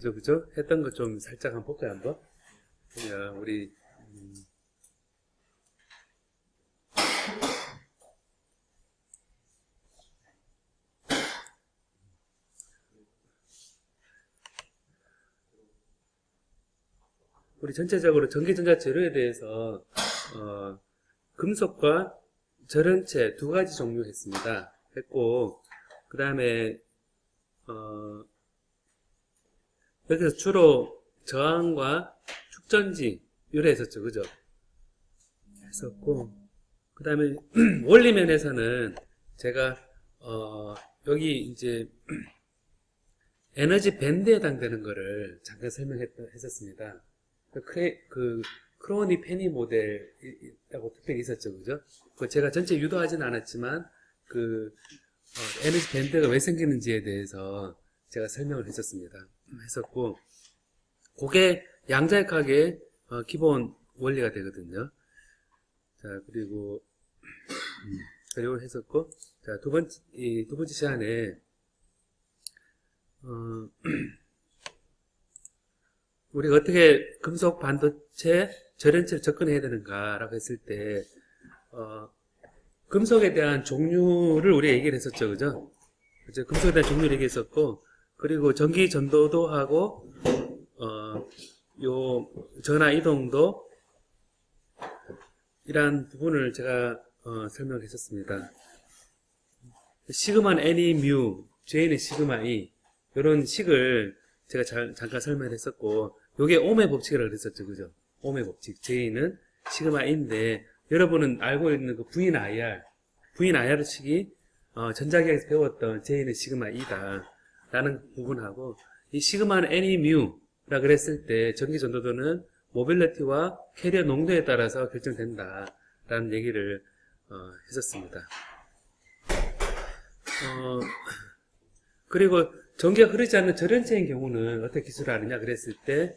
그죠? 했던 거 좀 살짝 한번 볼까요, 한번? 우리, 우리 전체적으로 전기전자 재료에 대해서, 금속과 절연체 두 가지 종류 했고, 그 다음에, 여기서 주로 저항과 축전지, 요래 했었죠, 그죠? 했었고, 그 다음에 원리면에서는 제가 여기 이제 에너지 밴드에 해당되는 거를 잠깐 설명했었습니다. 그 크로니 페니 모델이라고 특별히 있었죠, 그죠? 그 제가 전체 유도하진 않았지만 그 에너지 밴드가 왜 생기는지에 대해서 제가 설명을 했었고, 그게 양자역학의 기본 원리가 되거든요. 자, 그리고 했었고, 자, 두 번째 시간에, 우리가 어떻게 금속 반도체 절연체를 접근해야 되는가라고 했을 때, 금속에 대한 종류를 우리가 얘기를 했었죠, 그죠? 그죠? 금속에 대한 종류를 얘기했었고, 그리고 전기 전도도 하고, 요 전하 이동도 이러한 부분을 제가 설명을 했었습니다. 시그마는 N이 뮤, J는 시그마 E, 이런 식을 제가 잠깐 설명을 했었고, 요게 옴의 법칙이라고 그랬었죠, 그죠? 옴의 법칙. J는 시그마 E인데, 여러분은 알고 있는 그 VIR 식이 전자기학에서 배웠던 J는 시그마 E다 라는 부분하고, 이 시그마는 N이 뮤라 그랬을 때 전기 전도도는 모빌리티와 캐리어 농도에 따라서 결정된다 라는 얘기를 했었습니다. 그리고 전기가 흐르지 않는 절연체인 경우는 어떻게 기술을 하느냐 그랬을 때,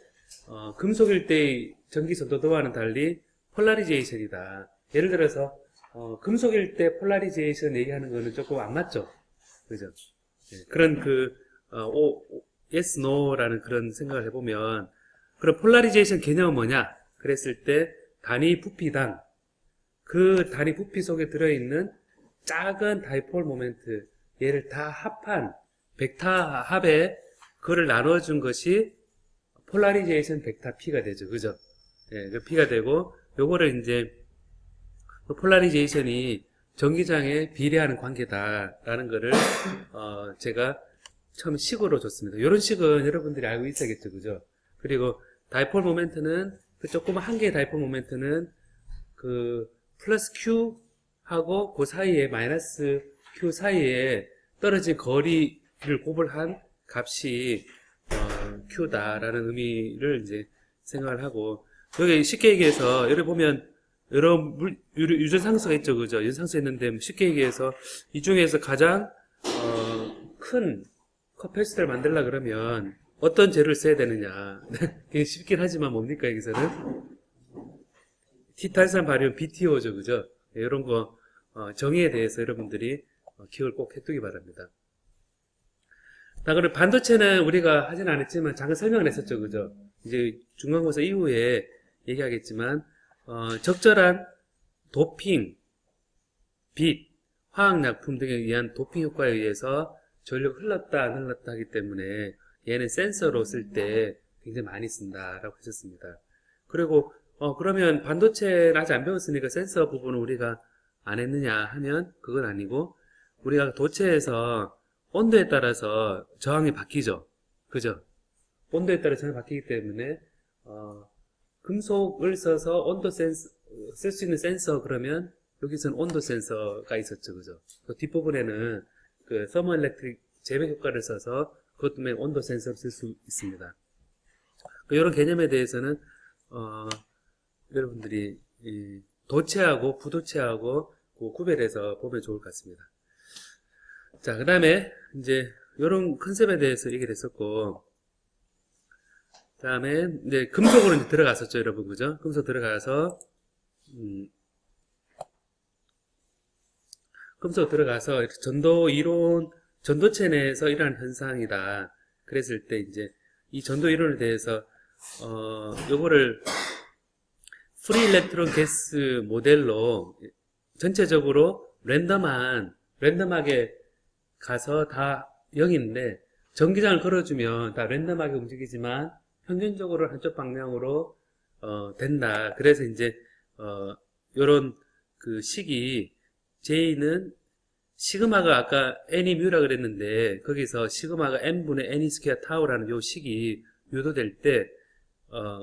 금속일 때의 전기 전도도와는 달리 폴라리제이션이다. 예를 들어서 금속일 때 폴라리제이션 얘기하는 거는 조금 안 맞죠, 그죠? 네, 그런 yes, no라는 그런 생각을 해보면, 그럼 폴라리제이션 개념은 뭐냐 그랬을 때, 단위 부피당 그 단위 부피 속에 들어있는 작은 다이폴 모멘트, 얘를 다 합한 벡터 합에 그거를 나눠준 것이 폴라리제이션 벡터 P가 되죠, 그죠? 예, 그 P가 되고, 요거를 이제 폴라리제이션이 전기장에 비례하는 관계다라는 거를 제가 처음 식으로 줬습니다. 이런 식은 여러분들이 알고 있어야겠죠, 그죠? 그리고 다이폴 모멘트는 그 조그만 한 개의 다이폴 모멘트는 그 플러스 Q 하고 그 사이에 마이너스 Q 사이에 떨어진 거리를 곱을 값이 Q다라는 의미를 이제 생각을 하고, 여기 쉽게 얘기해서 여기 보면 여러 유전상수가 있죠, 그죠? 유전상수 있는데 쉽게 얘기해서 이 중에서 가장 큰 커패시터를 만들려 그러면 어떤 재료를 써야 되느냐. 되게 쉽긴 하지만 뭡니까 여기서는? 티탄산 바리움 BTO죠, 그죠? 이런 거 정의에 대해서 여러분들이 기억을 꼭 해두기 바랍니다. 자, 그리고 반도체는 우리가 하진 않았지만 잠깐 설명을 했었죠, 그죠? 이제 중간고사 이후에 얘기하겠지만, 적절한 도핑, 빛, 화학약품 등에 의한 도핑 효과에 의해서 전력 흘렀다 안 흘렀다 하기 때문에 얘는 센서로 쓸 때 굉장히 많이 쓴다라고 했었습니다. 그리고 그러면 반도체를 아직 안 배웠으니까 센서 부분은 우리가 안 했느냐 하면 그건 아니고, 우리가 도체에서 온도에 따라서 저항이 바뀌죠, 그죠? 온도에 따라 저항이 바뀌기 때문에 금속을 써서 온도 센서 쓸 수 있는 센서, 그러면 여기서는 온도 센서가 있었죠, 그죠? 그 뒷부분에는 그 서머일렉트릭 제백 효과를 써서 그것 때문에 온도 센서를 쓸 수 있습니다. 이런 개념에 대해서는 여러분들이 도체하고 부도체하고 구별해서 보면 좋을 것 같습니다. 자, 그 다음에 이제 이런 컨셉에 대해서 얘기를 했었고, 그 다음에 이제 금속으로 이제 들어갔었죠, 여러분, 그죠? 금속 들어가서 전도 이론, 전도체 내에서 이러한 현상이다 그랬을 때, 이제 이 전도 이론에 대해서 요거를 프리 일렉트론 게스 모델로 전체적으로 랜덤하게 가서 다 0인데 전기장을 걸어주면 다 랜덤하게 움직이지만 평균적으로 한쪽 방향으로 된다. 그래서 이제 요런 그 식이 J는 시그마가 아까 n이 뮤라 그랬는데 거기서 시그마가 n분의 n 스퀘어 타우라는 요 식이 유도될 때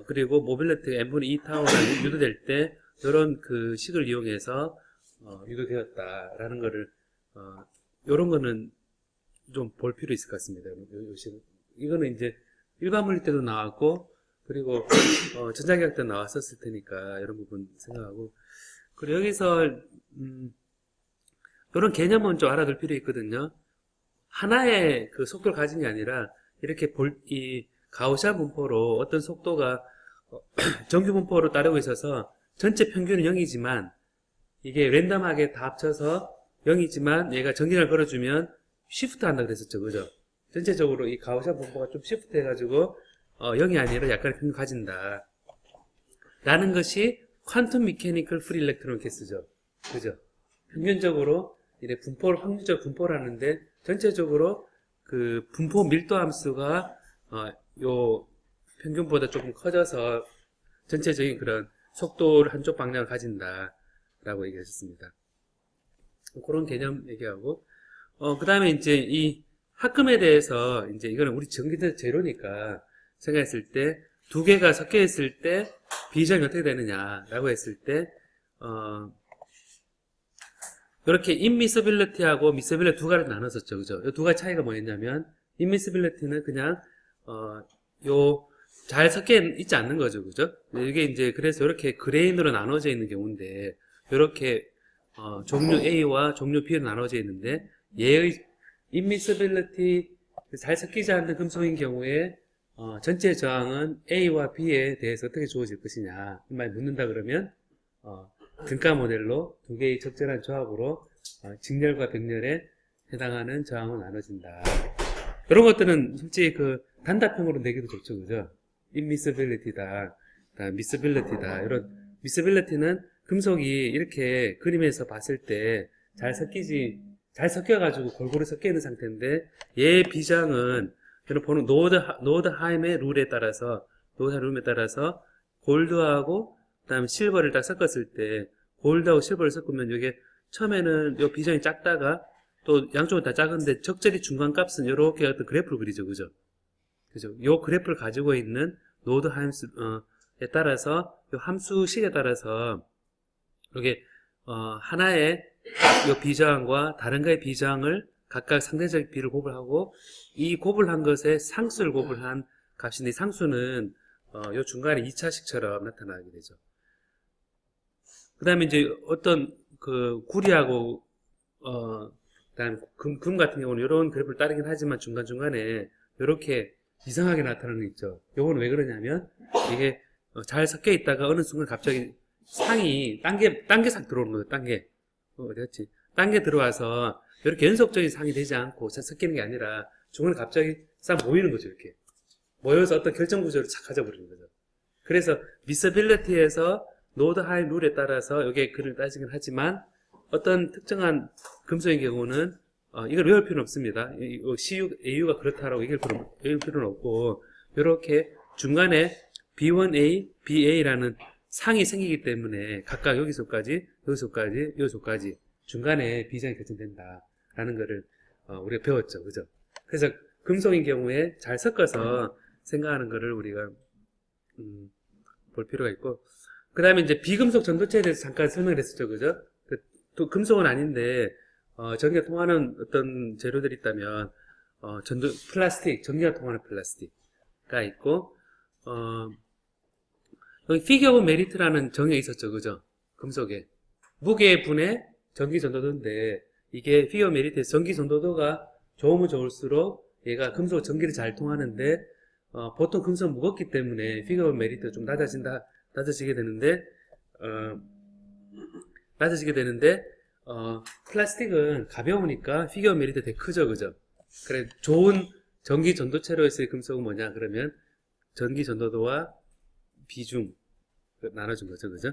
그리고 모빌리티가 n분의 2 타우라는 유도될 때 요런 그 식을 이용해서 유도되었다라는 거를 요런 거는 좀 볼 필요 있을 것 같습니다. 요 식. 이거는 이제 일반 물리 때도 나왔고 그리고 전자기학 때 나왔었을 테니까 이런 부분 생각하고 그리고 여기서 이런 개념은 좀 알아둘 필요 있거든요. 하나의 그 속도를 가진 게 아니라 이렇게 이 가우시안 분포로 어떤 속도가 정규 분포로 따르고 있어서 전체 평균은 0이지만 이게 랜덤하게 다 합쳐서 0이지만 얘가 전기를 걸어주면 시프트 한다 그랬었죠. 그죠? 전체적으로 이 가우시안 분포가 좀 시프트 해가지고 0이 아니라 약간의 평균을 가진다. 라는 것이 퀀텀 미케니컬 프리 일렉트론 케이스죠. 그죠? 평균적으로 이래 분포를 확률적 분포를 하는데 전체적으로 그 분포 밀도 함수가 요 평균보다 조금 커져서 전체적인 그런 속도를 한쪽 방향을 가진다라고 얘기하셨습니다. 그런 개념 얘기하고 그 다음에 이제 이 합금에 대해서 이제 이거는 우리 전기대 제로니까 생각했을 때 두 개가 섞여 있을 때 비전이 어떻게 되느냐라고 했을 때 이렇게 immiscibility하고 miscibility 두 가지로 나눴었죠. 그죠? 이 두 가지 차이가 뭐였냐면 immiscibility는 그냥 요 잘 섞여 있지 않는 거죠. 그죠? 이게 이제 그래서 이렇게 그레인으로 나눠져 있는 경우인데 이렇게 종류 A와 종류 B로 나눠져 있는데 얘의 immiscibility 잘 섞이지 않는 금속인 경우에 전체 저항은 A와 B에 대해서 어떻게 주어질 것이냐 이 말 묻는다 그러면 등가 모델로 두 개의 적절한 조합으로 직렬과 병렬에 해당하는 저항은 나눠진다. 이런 것들은 솔직히 그 단답형으로 내기도 좋죠. 그죠? immiscibility다, miscibility다. 이런 miscibility는 금속이 이렇게 그림에서 봤을 때 잘 섞여가지고 골고루 섞여 있는 상태인데 얘의 비장은 저는 보는 노드 하임의 룰에 따라서 골드하고 그다음에 실버를 딱 섞었을 때 골드하고 실버를 섞으면 이게 처음에는 요 비전이 작다가 또 양쪽은 다 작은데 적절히 중간 값은 이렇게 어떤 그래프를 그리죠. 그죠? 그죠? 요 그래프를 가지고 있는 노드 함수에 따라서 요 함수식에 따라서 이렇게 하나의 요 비저항과 다른 거의 비저항을 각각 상대적 비를 곱을하고 이 곱을한 것에 상수를 곱을한 값인데 이 상수는 요 중간에 2차식처럼 나타나게 되죠. 그 다음에 이제 어떤 그 구리하고 그다음 금 같은 경우는 이런 그래프를 따르긴 하지만 중간중간에 이렇게 이상하게 나타나는 게 있죠. 요거는 왜 그러냐면 이게 잘 섞여 있다가 어느 순간 갑자기 상이 단계상 들어오는 거예요. 어디였지? 단계 들어와서 이렇게 연속적인 상이 되지 않고 잘 섞이는 게 아니라 중간에 갑자기 싹 모이는 거죠. 이렇게 모여서 어떤 결정 구조를 착 가져버리는 거죠. 그래서 미서빌리티에서 노드 하임 룰에 따라서 여기에 글을 따지긴 하지만 어떤 특정한 금속의 경우는 이걸 외울 필요는 없습니다. CU, AU가 그렇다라고 얘기할 필요는 없고 이렇게 중간에 B1A, BA라는 상이 생기기 때문에 각각 여기서까지 중간에 비장이 결정된다라는 거를 우리가 배웠죠. 그죠? 그래서 금속인 경우에 잘 섞어서 생각하는 거를 우리가 볼 필요가 있고 그 다음에 이제 비금속 전도체에 대해서 잠깐 설명을 했었죠. 그죠? 또 금속은 아닌데 전기가 통하는 어떤 재료들이 있다면 플라스틱, 전기가 통하는 플라스틱가 있고 여기 피겨 오브 메리트라는 정의가 있었죠. 그죠? 금속에 무게 분의 전기 전도도인데 이게 피겨 오브 메리트에서 전기 전도도가 좋으면 좋을수록 얘가 금속 전기를 잘 통하는데 보통 금속은 무겁기 때문에 피겨 오브 메리트가 좀 낮아지게 되는데 플라스틱은 가벼우니까 피겨 오브 메리트가 되게 크죠. 그죠? 그래 좋은 전기 전도체로서의 금속은 뭐냐 그러면 전기 전도도와 비중 나눠준 거죠, 그죠?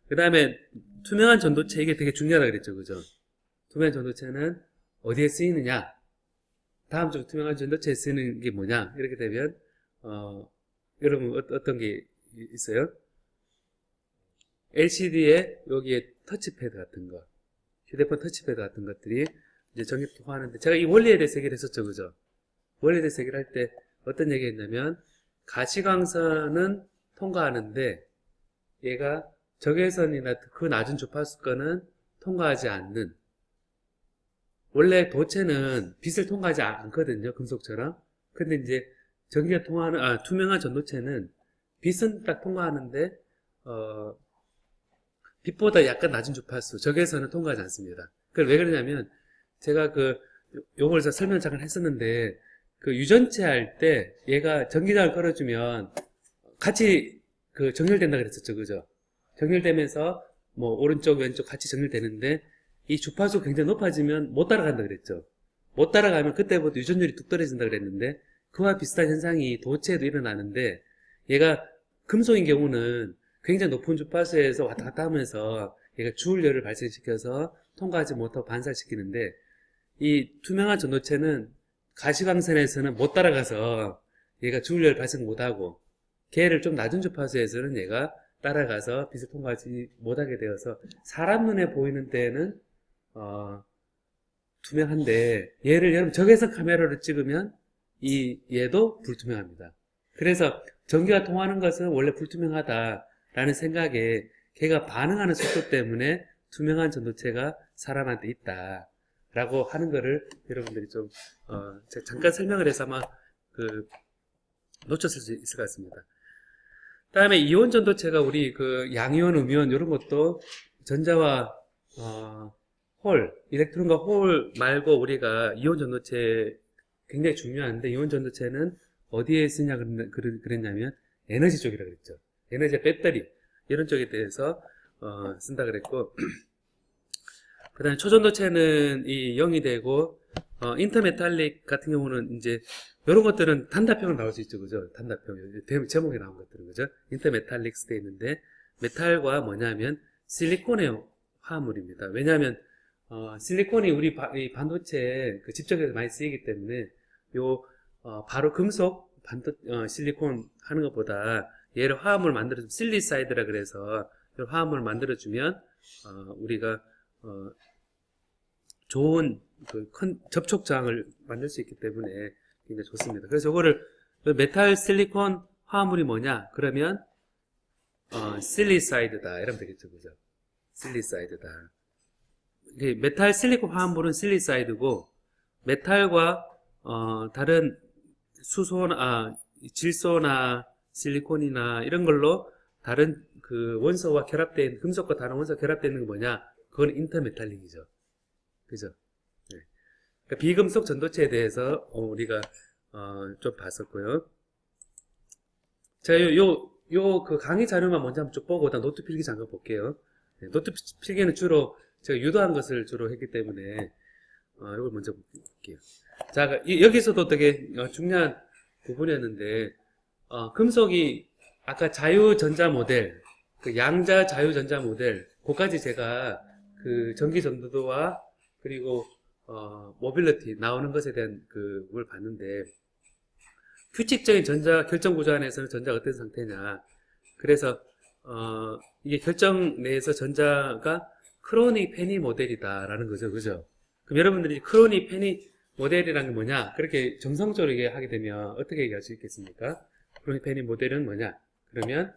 그 다음에 투명한 전도체 이게 되게 중요하다 그랬죠, 그죠? 투명한 전도체는 어디에 쓰이느냐? 다음 주 투명한 전도체에 쓰이는 게 뭐냐? 이렇게 되면 여러분 어떤 게 있어요? LCD에 여기에 터치패드 같은 거, 휴대폰 터치패드 같은 것들이 이제 전기 통화하는데 제가 이 원리에 대해서 얘기를 했었죠, 그죠? 원리에 대해서 얘기를 할 때 어떤 얘기 했냐면 가시광선은 통과하는데 얘가 적외선이나 그 낮은 주파수권은 통과하지 않는, 원래 도체는 빛을 통과하지 않거든요, 금속처럼. 근데 이제 전기가 통하는 투명한 전도체는 빛은 딱 통과하는데 빛보다 약간 낮은 주파수 적외선은 통과하지 않습니다. 그걸 왜 그러냐면 제가 요걸 설명 잠깐 했었는데 유전체 할 때 얘가 전기장을 걸어주면 같이 정렬된다 그랬었죠, 그죠? 정렬되면서 뭐 오른쪽 왼쪽 같이 정렬되는데 이 주파수가 굉장히 높아지면 못 따라간다 그랬죠. 못 따라가면 그때부터 유전율이 뚝 떨어진다 그랬는데 그와 비슷한 현상이 도체에도 일어나는데 얘가 금속인 경우는 굉장히 높은 주파수에서 왔다 갔다 하면서 얘가 주울열을 발생시켜서 통과하지 못하고 반사시키는데 이 투명한 전도체는 가시광선에서는 못 따라가서 얘가 주울열 발생 못하고 걔를 좀 낮은 주파수에서는 얘가 따라가서 빛을 통과하지 못하게 되어서 사람 눈에 보이는 때에는 투명한데 얘를 여러분 적외선 카메라로 찍으면 얘도 불투명합니다. 그래서 전기가 통하는 것은 원래 불투명하다라는 생각에 걔가 반응하는 속도 때문에 투명한 전도체가 사람한테 있다라고 하는 거를 여러분들이 좀 제가 잠깐 설명을 해서 아마 놓쳤을 수 있을 것 같습니다. 다음에 이온 전도체가 우리 양이온, 음이온 이런 것도 전자와 홀, 일렉트론과 홀 말고 우리가 이온 전도체 굉장히 중요한데 이온 전도체는 어디에 쓰냐 그랬냐면 에너지 쪽이라 그랬죠. 에너지 배터리 이런 쪽에 대해서 쓴다 그랬고 그 다음에 초전도체는 이 0이 되고 인터메탈릭 같은 경우는 이제 이런 것들은 단답형으로 나올 수 있죠, 그죠? 단답형 제목에 나온 것들은 그죠? 인터메탈릭스 돼 있는데 메탈과 뭐냐면 실리콘의 화합물입니다. 왜냐하면 실리콘이 우리 이 반도체 집적에서 많이 쓰이기 때문에 바로 금속 실리콘 하는 것보다 얘를 화합물 만들어주면 실리사이드라 그래서 화합물 만들어주면 우리가 좋은 큰 접촉 저항을 만들 수 있기 때문에 굉장히 좋습니다. 그래서 이거를 메탈 실리콘 화합물이 뭐냐? 그러면 실리사이드다 이러면 되겠죠, 그죠? 실리사이드다. 메탈 실리콘 화합물은 실리사이드고 메탈과 다른 수소나 질소나 실리콘이나 이런 걸로 다른 원소와 결합된 금속과 다른 원소가 결합되어 있는 게 뭐냐? 그건 인터메탈릭이죠. 그죠? 네. 그러니까 비금속 전도체에 대해서 우리가 좀 봤었고요. 자, 그 강의 자료만 먼저 한번 쭉 보고 노트 필기 잠깐 볼게요. 네, 노트 필기는 주로 제가 유도한 것을 주로 했기 때문에 이걸 먼저 볼게요. 자, 여기서도 되게 중요한 부분이었는데 금속이 아까 자유전자 모델, 양자 자유전자 모델, 그까지 제가 전기 전도도와 그리고 모빌리티 나오는 것에 대한 그걸 봤는데 규칙적인 전자 결정 구조 안에서는 전자가 어떤 상태냐. 그래서 이게 결정 내에서 전자가 크로니 페니 모델이다라는 거죠, 그죠? 그럼 여러분들이 크로니 페니 모델이라는 게 뭐냐? 그렇게 정성적으로 얘기하게 되면 어떻게 얘기할 수 있겠습니까? 크로니 페니 모델은 뭐냐? 그러면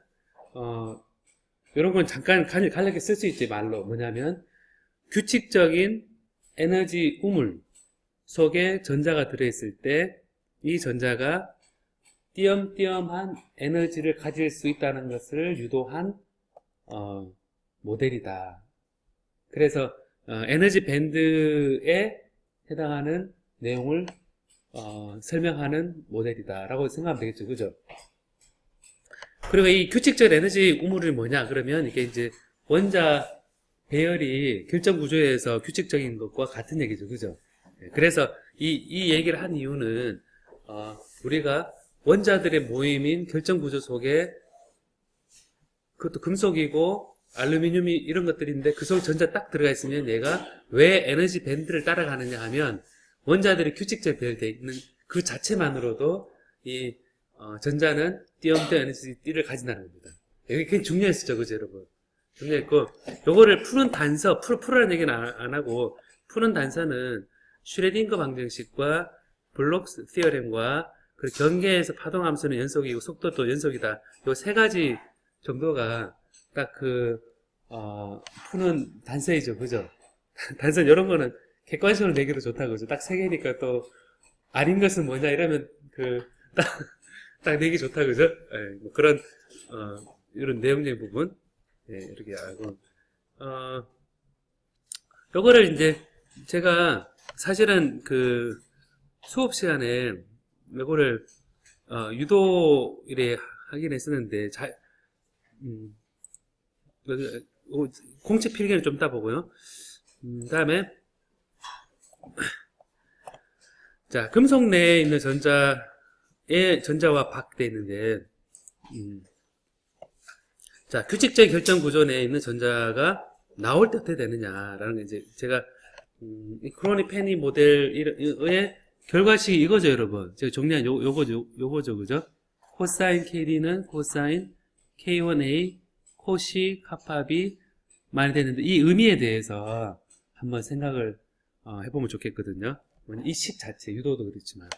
이런 건 잠깐 간략하게 쓸 수 있지, 말로. 뭐냐면 규칙적인 에너지 우물 속에 전자가 들어있을 때 이 전자가 띄엄띄엄한 에너지를 가질 수 있다는 것을 유도한 모델이다. 그래서 에너지 밴드에 해당하는 내용을 설명하는 모델이다 라고 생각하면 되겠죠, 그죠? 그리고 이 규칙적 에너지 우물이 뭐냐 그러면 이게 이제 원자 배열이 결정 구조에서 규칙적인 것과 같은 얘기죠, 그죠? 그래서 이 얘기를 한 이유는 우리가 원자들의 모임인 결정 구조 속에 그것도 금속이고 알루미늄이 이런 것들인데 그 속에 전자 딱 들어가 있으면 얘가 왜 에너지 밴드를 따라가느냐 하면 원자들이 규칙적으로 배열되어 있는 그 자체만으로도 이 전자는 띄엄띄엄 에너지를 가진다는 겁니다. 이게 굉장히 중요했었죠, 그죠, 여러분? 중요했고, 요거를 푸는 단서, 풀으라는 얘기는 안 하고, 푸는 단서는 슈레딩거 방정식과 블록스 티어렘과 그리고 경계에서 파동함수는 연속이고 속도도 연속이다. 요 세 가지 정도가 딱 푸는 단서이죠, 그죠? 단서 이런 거는 객관식으로 내기도 좋다고, 그죠? 딱 세 개니까 또 아닌 것은 뭐냐 이러면 딱 내기 좋다, 그죠? 예, 뭐 그런 이런 내용적인 부분, 예, 이렇게 알고, 요거를 이제 제가 사실은 그 수업 시간에 요거를 유도 이래 하긴 했었는데 공책 필기는 좀 따보고요. 다음에 자, 금속 내에 있는 전자와 박돼 있는데 자, 규칙적인 결정 구조 내에 있는 전자가 나올 때 어떻게 되느냐라는 게 이제 제가 이 크로니 페니 모델의 결과식이 이거죠, 여러분. 제가 정리한 요거죠, 그죠? 코사인 KD는 코사인 K1A 코시 카파 B 많이 되는데 이 의미에 대해서 한번 생각을 해보면 좋겠거든요. 이 식 자체, 유도도 그렇지만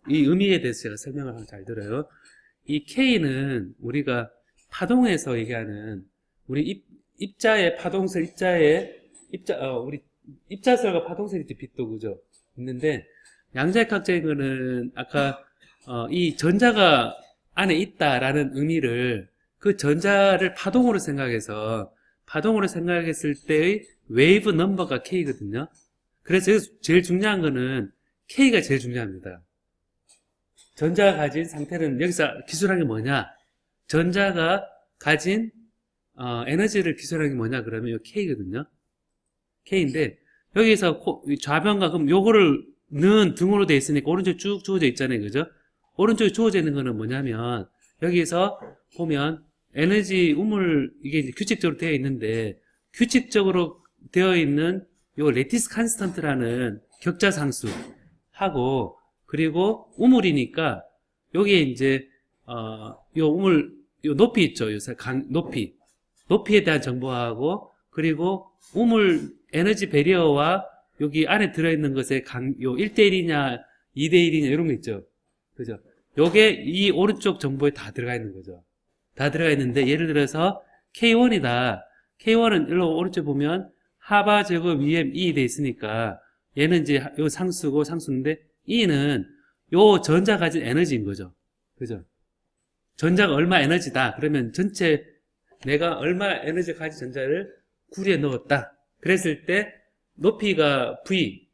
이 의미에 대해서 제가 설명을 하면 잘 들어요. 이 K는 우리가 파동에서 얘기하는 우리 입자의 파동설, 우리 입자설과 파동설이 빛도 그죠? 있는데 양자역학적인 거는 아까 이 전자가 안에 있다라는 의미를 그 전자를 파동으로 생각했을 때의 웨이브 넘버가 K거든요. 그래서 제일 중요한 거는 K가 제일 중요합니다. 전자가 가진 상태는 여기서 기술한 게 뭐냐? 전자가 가진 에너지를 기술한 게 뭐냐 그러면 이 K거든요. K인데 여기서 좌변과 그럼 요거를 는 등으로 되어 있으니까 오른쪽에 쭉 주어져 있잖아요, 그죠? 오른쪽에 주어져 있는 거는 뭐냐면 여기서 보면 에너지 우물 이게 이제 규칙적으로 되어 있는데 규칙적으로 되어 있는 요 레티스 컨스턴트라는 격자 상수 하고 그리고 우물이니까 여기에 이제 요 우물 요 높이 있죠, 요 높이에 대한 정보하고 그리고 우물 에너지 배리어와 여기 안에 들어있는 것에 요 1대1이냐 2대1이냐 이런 거 있죠, 그죠? 요게 이 오른쪽 정보에 다 들어가 있는 거죠. 다 들어가 있는데 예를 들어서 K1이다. K1은 일로 오른쪽 보면 하바 제곱 EM E 돼 있으니까 얘는 이제 요 상수고 상수인데 E는 요 전자 가진 에너지인 거죠, 그죠? 전자가 얼마 에너지다. 그러면 전체 내가 얼마 에너지 가진 전자를 구리에 넣었다. 그랬을 때 높이가 V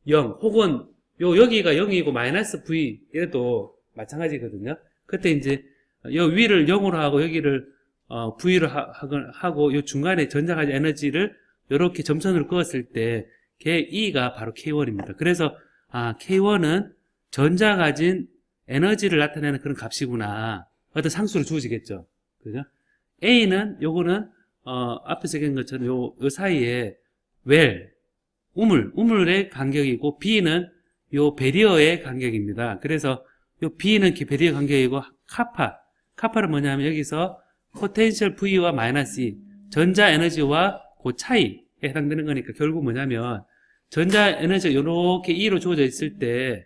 0 혹은 여기가 0이고 마이너스 V 이래도 마찬가지거든요. 그때 이제 요 위를 0으로 하고 여기를 V로 하고 요 중간에 전자 가진 에너지를 이렇게 점선으로 그었을 때 걔 E가 바로 K1입니다. 그래서 K1은 전자 가진 에너지를 나타내는 그런 값이구나. 어떤 상수로 주어지겠죠. 그죠? A는 요거는 앞에서 얘기한 것처럼 요 사이에 우물의 간격이고 B는 요 배리어의 간격입니다. 그래서 요 B는 배리어 간격이고 카파는 뭐냐면 여기서 포텐셜 V와 마이너스 E 전자 에너지와 그 차이에 해당되는 거니까 결국 뭐냐면 전자 에너지가 요렇게 E로 주어져 있을 때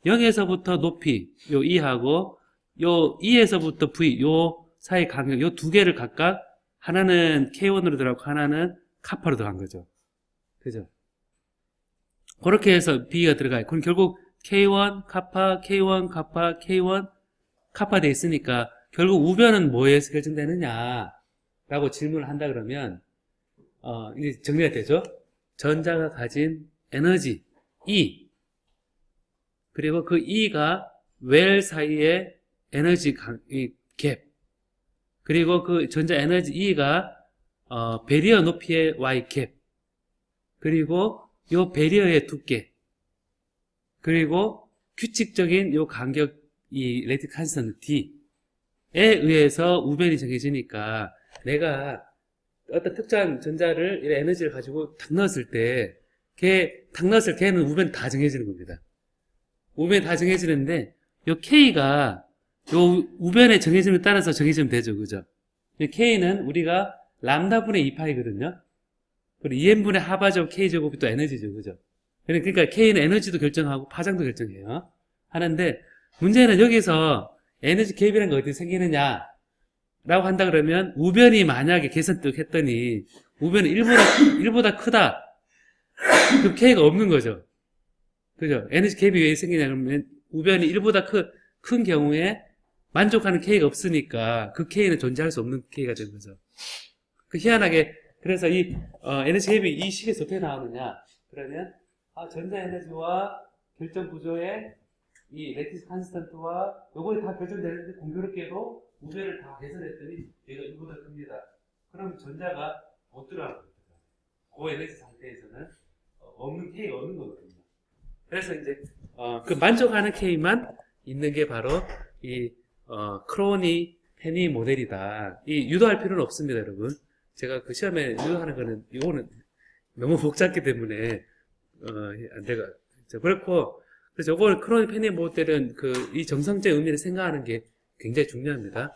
0에서부터 높이 요 E하고 요 E에서부터 V 요 사이 간격 요 두 개를 각각 하나는 K1으로 들어가고 하나는 카파로 들어간 거죠. 그죠? 그렇게 해서 B가 들어가요. 그럼 결국 K1 카파, K1 카파, K1 카파 돼 있으니까 결국 우변은 뭐에서 결정되느냐 라고 질문을 한다 그러면 이제 정리가 되죠. 전자가 가진 에너지 E 그리고 그 E가 웰 사이의 에너지 갭 그리고 그 전자 에너지 E가 배리어 높이의 Y 갭 그리고 요 배리어의 두께 그리고 규칙적인 요 간격 이 렉틱 컨스턴트 D에 의해서 우변이 정해지니까 내가 어떤 특정 전자를 이런 에너지를 가지고 탁 넣었을 때 걔는 우변 다 정해지는 겁니다. 우변이 다 정해지는데 요 K가 요 우변에 정해짐에 따라서 정해지면 되죠. 그죠? K는 우리가 람다분의 2파이거든요. 그리고 2n분의 하바제곱 K제곱이 또 에너지죠. 그죠? 그러니까 K는 에너지도 결정하고 파장도 결정해요. 하는데 문제는 여기서 에너지 갭이라는 게 어디서 생기느냐 라고 한다 그러면 우변이 만약에 계산뜩 했더니 우변이 1보다 크다. 그럼 K가 없는 거죠. 그죠? 에너지 갭이 왜 생기냐 그러면 우변이 1보다 큰 경우에 만족하는 K가 없으니까 그 K는 존재할 수 없는 K가 된 거죠. 그 희한하게 그래서 이 에너지 갭이 이 식에서 어떻게 나오느냐 그러면 전자 에너지와 결정 구조의 이 렉티스 컨스턴트와 요거에 다 결정되는데 공교롭게도 우변을 다 계산했더니 얘가 이보다 큽니다. 그럼 전자가 못 들어가는 겁니다. 그 에너지 상태에서는 없는 K가 없는 거거든요. 그래서 이제 그 만족하는 K만 있는 게 바로 이 크로니 페니 모델이다. 이 유도할 필요는 없습니다, 여러분. 제가 그 시험에 유도하는 거는 이거는 너무 복잡기 때문에 안 돼가. 그렇고 그래서 이걸 크로니 페니 모델은 이 정성적 의미를 생각하는 게 굉장히 중요합니다.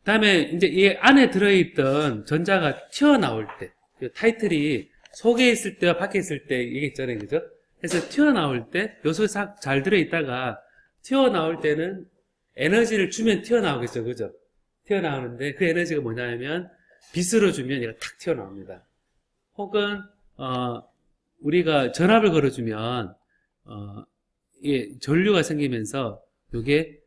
다음에 이제 이 안에 들어있던 전자가 튀어나올 때, 타이틀이 속에 있을 때와 밖에 있을 때 얘기했잖아요, 그죠? 그래서 튀어나올 때, 요소에 싹 잘 들어있다가 튀어나올 때는 에너지를 주면 튀어나오겠죠, 그죠? 튀어나오는데 그 에너지가 뭐냐면 빛으로 주면 얘가 탁 튀어나옵니다. 혹은 우리가 전압을 걸어주면 이게 전류가 생기면서 요게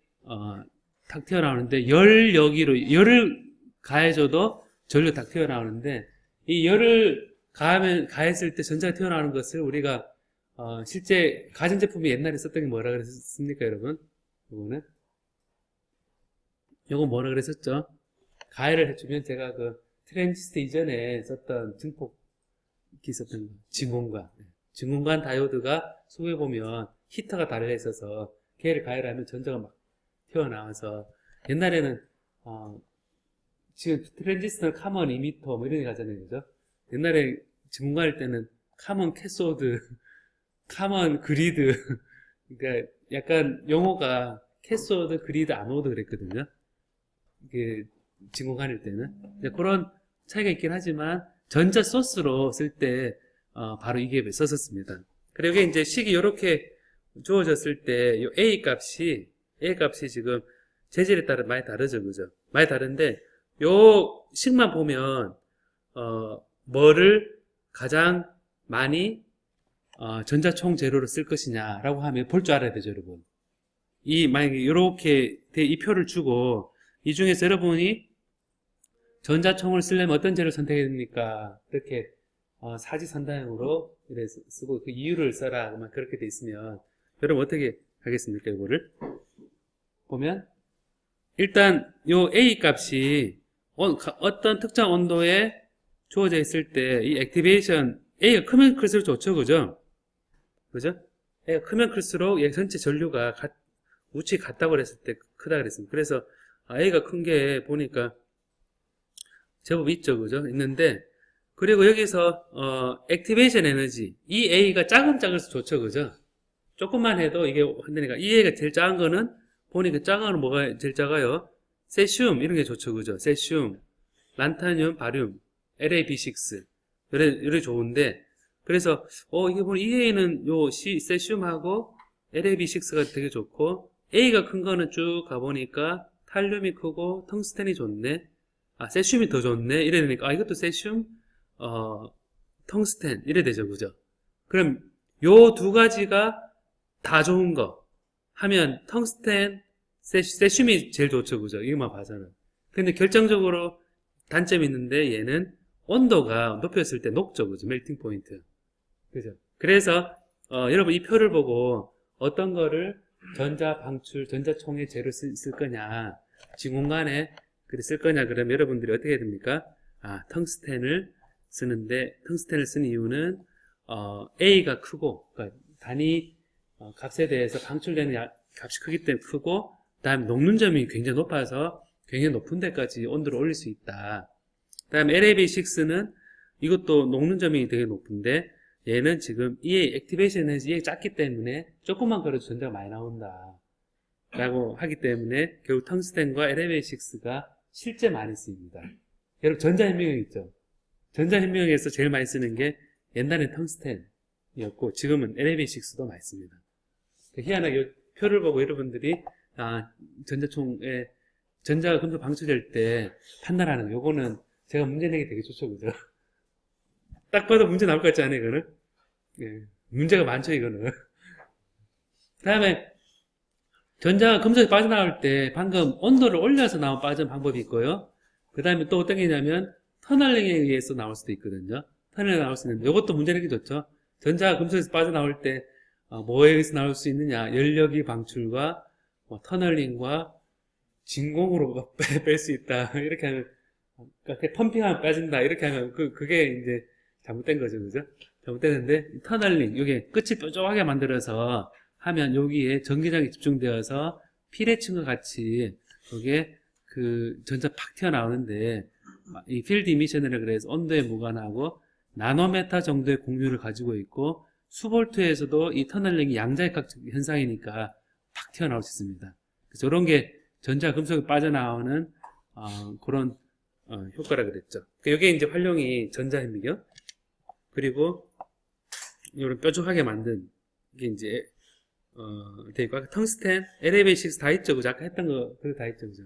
탁 튀어나오는데 열을 가해줘도 전류 탁 튀어나오는데 이 열을 가했을 때 전자가 튀어나오는 것을 우리가 실제 가전제품이 옛날에 썼던 게 뭐라 그랬습니까, 여러분? 요거 뭐라 그랬었죠? 가해를 해주면 제가 그 트랜지스터 이전에 썼던 증폭기 썼던 거, 증공관 다이오드가 속에 보면 히터가 달려 있어서 걔를 가해를 하면 전자가 막 튀어나와서 옛날에는 지금 트랜지스터 카먼 이미터 뭐 이런 게 가잖아요, 그죠? 옛날에 증공관일 때는 카먼 캐소드, 카먼 그리드 그러니까 약간 용어가 캐소드, 그리드, 아노드 그랬거든요. 이게 진공관일 때는 그런 차이가 있긴 하지만 전자 소스로 쓸 때 바로 이게 썼었습니다. 그리고 이제 식이 이렇게 주어졌을 때 이 A 값이 지금 재질에 따라 많이 다르죠, 그죠? 많이 다른데 요 식만 보면 뭐를 가장 많이 전자 총 재료로 쓸 것이냐라고 하면 볼 줄 알아야 되죠, 여러분. 만약에 이렇게 이 표를 주고 이 중에서 여러분이 전자총을 쓰려면 어떤 재료를 선택해야 됩니까? 이렇게 사지선다형으로 이렇게 쓰고 그 이유를 써라 그렇게 돼 있으면 여러분 어떻게 하겠습니까? 이거를 보면 일단 요 A 값이 어떤 특정 온도에 주어져 있을 때 이 액티베이션 A가 크면 클수록 좋죠, 그죠? A가 크면 클수록 얘 전체 전류가 우측이 같다고 그랬을 때 크다 그랬습니다. 그래서 A가 큰 게 보니까 제법 있죠, 그죠? 있는데 그리고 여기서 액티베이션 에너지 이 A가 작을수록 좋죠, 그죠? 조금만 해도 이게 한다니까 이 A가 제일 작은 거는 보니까 작은 거는 뭐가 제일 작아요? 세슘 이런 게 좋죠, 그죠? 세슘, 란타늄, 바륨, LaB6 이래 좋은데 그래서 이게 보면 이 A는 요 세슘하고 LaB6가 되게 좋고 A가 큰 거는 쭉 가보니까 탈륨이 크고 텅스텐이 좋네. 세슘이 더 좋네. 이래 되니까 이것도 세슘, 텅스텐 이래 되죠, 그죠? 그럼 요 두 가지가 다 좋은 거 하면 텅스텐, 세슘이 제일 좋죠, 그죠? 이것만 봐서는. 근데 결정적으로 단점이 있는데 얘는 온도가 높였을 때 녹죠, 그죠? 멜팅 포인트. 그죠? 그래서 여러분 이 표를 보고 어떤 거를 전자총의 재료 쓸 거냐, 진공관에 쓸 거냐, 그러면 여러분들이 어떻게 해야 됩니까? 텅스텐을 쓰는 이유는, A가 크고, 그러니까 단위 값에 대해서 방출되는 값이 크기 때문에 크고, 그 다음에 녹는 점이 굉장히 높아서 굉장히 높은 데까지 온도를 올릴 수 있다. 그 다음에 LAB6는 이것도 녹는 점이 되게 높은데, 얘는 지금 EA 액티베이션에서 EA 작기 때문에 조금만 걸어도 전자가 많이 나온다 라고 하기 때문에 결국 텅스텐과 LAB6가 실제 많이 쓰입니다. 여러분 전자현미경 있죠? 전자현미경에서 제일 많이 쓰는 게 옛날엔 텅스텐이었고 지금은 LAB6도 많이 씁니다. 희한하게 표를 보고 여러분들이 전자총에 전자가 금속 방출될 때 판단하는 거, 요거는 제가 문제 내기 되게 좋죠, 그죠? 딱 봐도 문제 나올 것 같지 않아요, 이거는? 예, 문제가 많죠, 이거는. 그 다음에 전자가 금속이 빠져나올 때 방금 온도를 올려서 빠지는 방법이 있고요. 그 다음에 또 어떤 게 있냐면 터널링에 의해서 나올 수도 있거든요. 터널링에 나올 수 있는데 이것도 문제 내기 좋죠. 전자가 금속에서 빠져나올 때 뭐에 의해서 나올 수 있느냐, 연력이 방출과 터널링과 진공으로 뺄 수 있다. 이렇게 하면 그러니까 펌핑하면 빠진다. 이렇게 하면 그게 이제 잘못된 거죠, 그죠? 잘못됐는데 터널링, 이게 끝이 뾰족하게 만들어서 하면 여기에 전기장이 집중되어서 피레층과 같이 여기에 그 전자 팍 튀어나오는데 이 필드 이미션이라 그래서 온도에 무관하고 나노메타 정도의 공률을 가지고 있고 수볼트에서도 이 터널링이 양자역학 현상이니까 팍 튀어나올 수 있습니다. 그래서 이런 게 전자 금속이 빠져나오는 그런 효과라 그랬죠. 이게 이제 활용이 전자현미경 그리고 이런 뾰족하게 만든 이게 이제 되고 텅스텐, LAB6 다 있죠, 그죠? 아까 했던 거 그거 다 있죠, 그죠?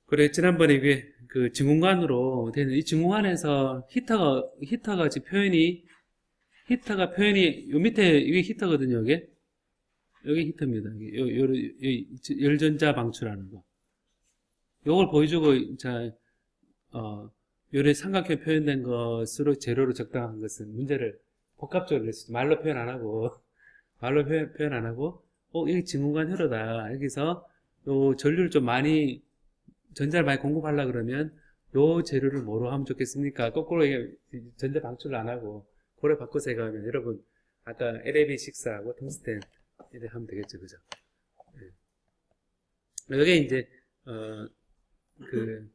그래 지난번에 이게 그 진공관으로 되는 이 진공관에서 히터가 지금 히터가 표현이 요 밑에 이게 히터거든요, 이게 여기 히터입니다. 열전자 방출하는 거. 요걸 보여주고 자 요래 삼각형 표현된 것으로 재료로 적당한 것은 문제를 복합적으로 했어요. 말로 표현 안 하고 여기 진공관 회로다. 여기서 요 전류를 좀 많이 전자를 많이 공급하려 그러면 요 재료를 뭐로 하면 좋겠습니까? 거꾸로 이게 전자 방출을 안 하고 그걸 바꿔서 해가면 여러분 아까 LAB6하고 텅스텐 이렇게 하면 되겠죠, 그죠? 네. 여기 이제 그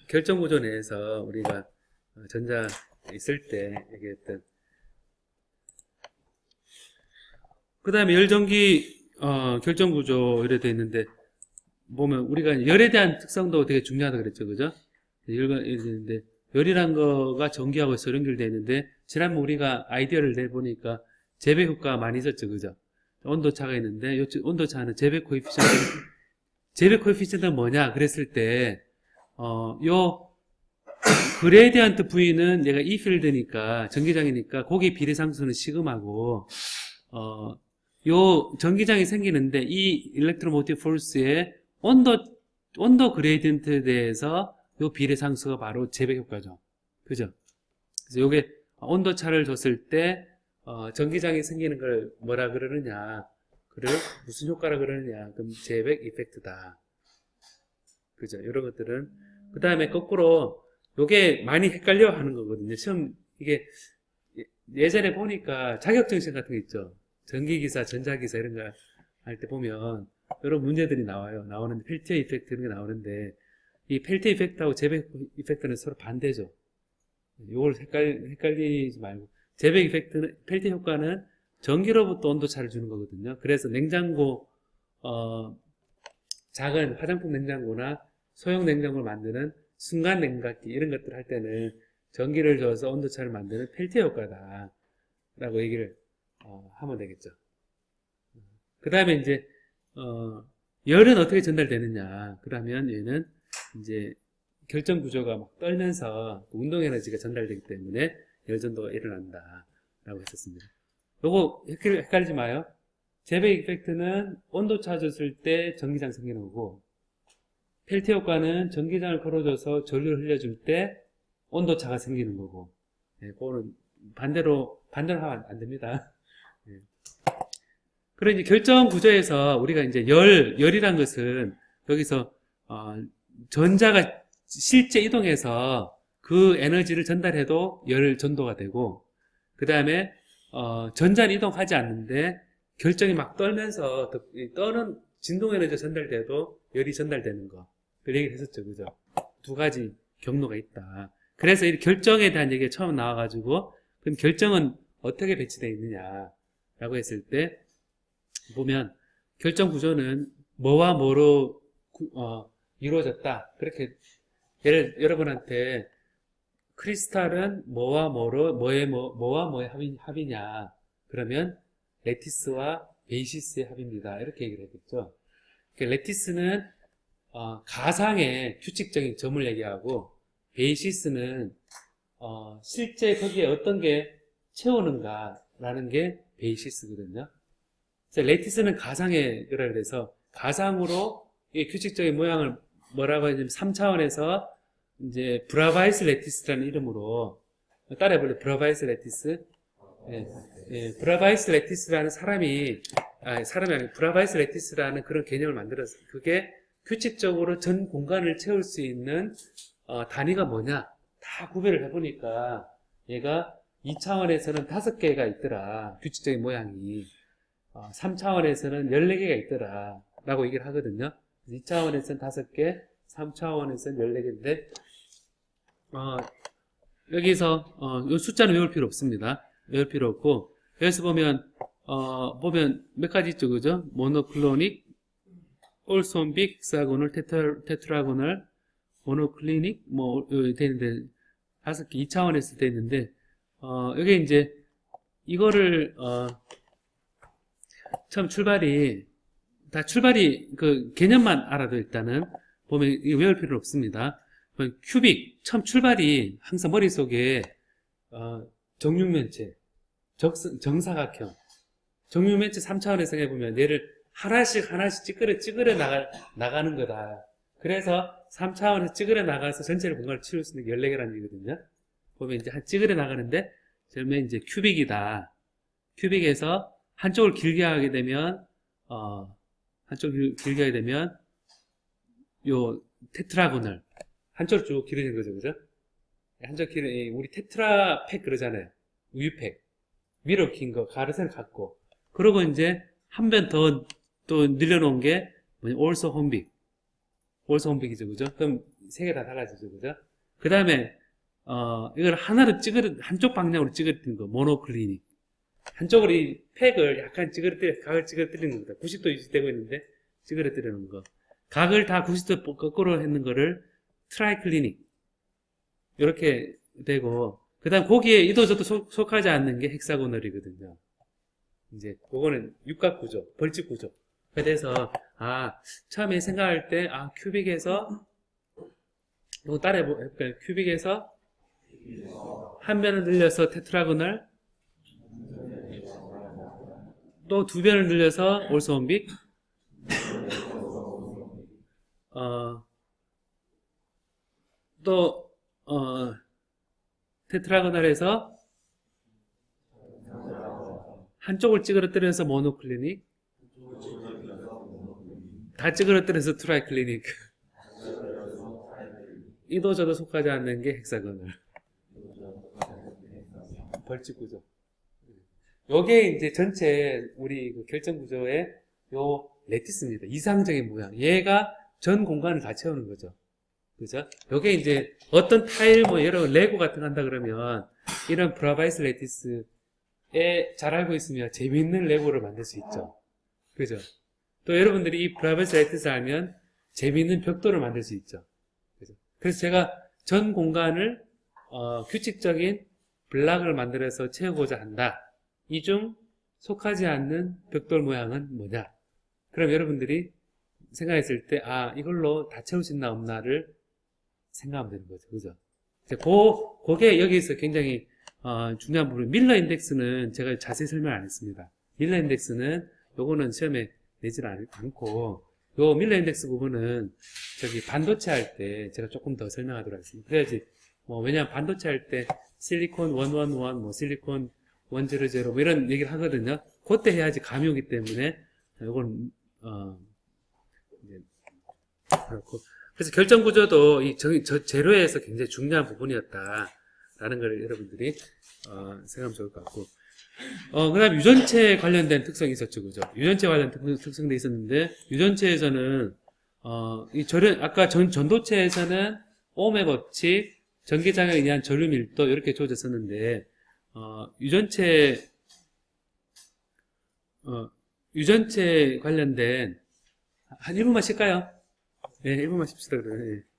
결정 구조 내에서 우리가 전자 있을 때 얘기했던 그 다음에 열전기 결정 구조 이래 돼 있는데 보면 우리가 열에 대한 특성도 되게 중요하다 그랬죠, 그죠? 열인데 열이란 거가 전기하고 연결되어 있는데 지난번 우리가 아이디어를 내보니까 재배 효과가 많이 있었죠, 그죠? 온도차가 있는데 이 온도차는 재배 코에피션트는 뭐냐 그랬을 때 요 그레디언트 V는 얘가 E 필드니까 전기장이니까 거기 비례상수는 시그마고 요 전기장이 생기는데 이 일렉트로모티브 포스의 온도 그레디언트에 대해서 요 비례상수가 바로 재배 효과죠. 그죠? 그래서 요게 온도차를 줬을 때 전기장이 생기는 걸 뭐라 그러느냐, 그를 무슨 효과라 그러느냐, 그럼 재백 이펙트다. 그죠? 이런 것들은 그 다음에 거꾸로 요게 많이 헷갈려 하는 거거든요. 시험 이게 예전에 보니까 자격증 시험 같은 거 있죠. 전기기사, 전자기사 이런 거 할 때 보면 여러 문제들이 나오는데 펠티어 이펙트 이런 게 나오는데 이 펠티어 이펙트하고 재백 이펙트는 서로 반대죠. 요걸 헷갈리지 말고 재백 이펙트는 펠티어 효과는 전기로부터 온도차를 주는 거거든요. 그래서 냉장고 작은 화장품 냉장고나 소형 냉장고를 만드는 순간 냉각기 이런 것들 할 때는 전기를 줘서 온도차를 만드는 펠티어 효과다 라고 얘기를 하면 되겠죠. 그 다음에 이제 열은 어떻게 전달되느냐 그러면 얘는 이제 결정 구조가 막 떨면서 운동 에너지가 전달되기 때문에 열전도가 일어난다 라고 했었습니다. 요거 헷갈리지 마요. 재백 이펙트는 온도차 줬을 때 전기장 생기는 거고 펠티어 효과는 전기장을 걸어줘서 전류를 흘려줄 때 온도차가 생기는 거고 그거는 반대로 하면 안 됩니다. 그런 이제 결정 구조에서 우리가 이제 열이란 것은 여기서 전자가 실제 이동해서 그 에너지를 전달해도 열 전도가 되고 그 다음에 전자는 이동하지 않는데 결정이 막 떨면서 떠는 진동 에너지가 전달돼도 열이 전달되는 거. 그 얘기를 했었죠. 그죠? 두 가지 경로가 있다. 그래서 이 결정에 대한 얘기가 처음 나와가지고 그럼 결정은 어떻게 배치되어 있느냐라고 했을 때 보면 결정 구조는 뭐와 뭐로 이루어졌다. 그렇게 여러분한테 크리스탈은 뭐와 뭐로 뭐와 뭐의 합이냐 그러면 레티스와 베이시스의 합입니다. 이렇게 얘기를 했겠죠. 레티스는 가상의 규칙적인 점을 얘기하고 베이시스는 실제 거기에 어떤 게 채우는가라는 게 베이시스거든요. 그래서 레티스는 가상의 거라 그래서 가상으로 이 규칙적인 모양을 뭐라고 하냐면 3차원에서 이제 브라바이스 레티스라는 이름으로 따라해볼래요? 브라바이스 레티스. 브라바이스 레티스라는 사람이 아니고 브라바이스 레티스라는 그런 개념을 만들었어요. 그게 규칙적으로 전 공간을 채울 수 있는 단위가 뭐냐 다 구별을 해보니까 얘가 2차원에서는 5개가 있더라. 규칙적인 모양이 3차원에서는 14개가 있더라 라고 얘기를 하거든요. 2차원에서는 5개 3차원에서는 14개인데 여기서 이 숫자는 외울 필요 없습니다. 외울 필요 없고 여기서 보면 몇 가지 있죠. 그죠? 모노클로닉, 올손빅, 헥사고널, 테트라고널, 모노클리닉 뭐 되는데 5개 2차원에서 돼 있는데 여기 이제 이거를 처음 출발이 그 개념만 알아도 일단은 보면 이거 외울 필요는 없습니다. 큐빅 처음 출발이 항상 머릿속에 정육면체 정사각형 정육면체 3차원에서 해보면 얘를 하나씩 찌그려 나가는 거다. 그래서 3차원에서 찌그려 나가서 전체를 공간을 치울 수 있는 게 14개라는 얘기거든요. 보면 이제 찌그려 나가는데 그러면 이제 큐빅이다. 큐빅에서 한쪽을 길게 하게 되면 요 테트라고널 한쪽으로 쭉 길어진 거죠. 그죠? 우리 테트라팩 그러잖아요. 우유팩 위로 긴 거 가르세를 갖고 그러고 이제 한 번 더 또 늘려놓은 게 뭐냐 올소 홈빅이죠. 그죠? 그럼 세 개 다 달라지죠. 그죠? 그 다음에 이걸 한쪽 방향으로 찌그러뜨린 거 모노클리닉 한쪽으로 이 팩을 약간 각을 찌그러뜨리는 겁니다. 90도 유지되고 있는데 찌그러뜨리는 거 각을 다 90도 거꾸로 했는 거를 트라이클리닉 이렇게 되고 그 다음 거기에 이도저도 속하지 않는 게 헥사고널이거든요. 이제 그거는 육각구조 벌집구조 그래서 처음에 생각할 때 큐빅에서 이거 따라해볼까요? 큐빅에서 한 변을 늘려서 테트라고널 또 두 변을 늘려서 올소홈빅 또 테트라고널에서 한쪽을 찌그러뜨려서 모노클리닉 다 찌그러뜨려서 트라이클리닉 이도저도 속하지 않는 게 헥사고널 벌집구조 요게 이제 전체 우리 그 결정구조의 요 레티스입니다. 이상적인 모양 얘가 전 공간을 다 채우는 거죠. 그죠? 요게 이제 어떤 타일 여러분 레고 같은 거 한다 그러면 이런 브라바이스 레티스에 잘 알고 있으면 재밌는 레고를 만들 수 있죠. 그죠? 또 여러분들이 이 브라바이스 레티스 알면 재밌는 벽돌을 만들 수 있죠. 그죠? 그래서 제가 전 공간을 규칙적인 블락을 만들어서 채우고자 한다. 이 중 속하지 않는 벽돌 모양은 뭐냐? 그럼 여러분들이 생각했을 때 이걸로 다 채울 수 있나 없나를 생각하면 되는 거죠. 그죠? 그게 여기서 굉장히 중요한 부분. 밀러 인덱스는 제가 자세히 설명 안 했습니다. 밀러 인덱스는 요거는 시험에 내질 않고 요 밀러 인덱스 부분은 저기 반도체 할 때 제가 조금 더 설명하도록 하겠습니다. 그래야지 왜냐면 반도체 할 때 실리콘 111 실리콘 100 이런 얘기를 하거든요. 그때 해야지 감이 오기 때문에 요건 이제 그렇고 그래서 결정 구조도 이 제로에서 굉장히 중요한 부분이었다라는 걸 여러분들이 생각하면 좋을 것 같고 그다음 유전체 관련된 특성이 있었죠, 그죠? 유전체 관련 특성도 있었는데, 유전체에서는, 아까 전도체에서는 ohm의 법칙, 전기장애에 의한 전류 밀도, 이렇게 주어졌었는데, 유전체 관련된, 한 1분만 쉴까요? 네, 1분만 쉽시다, 그러면. 예.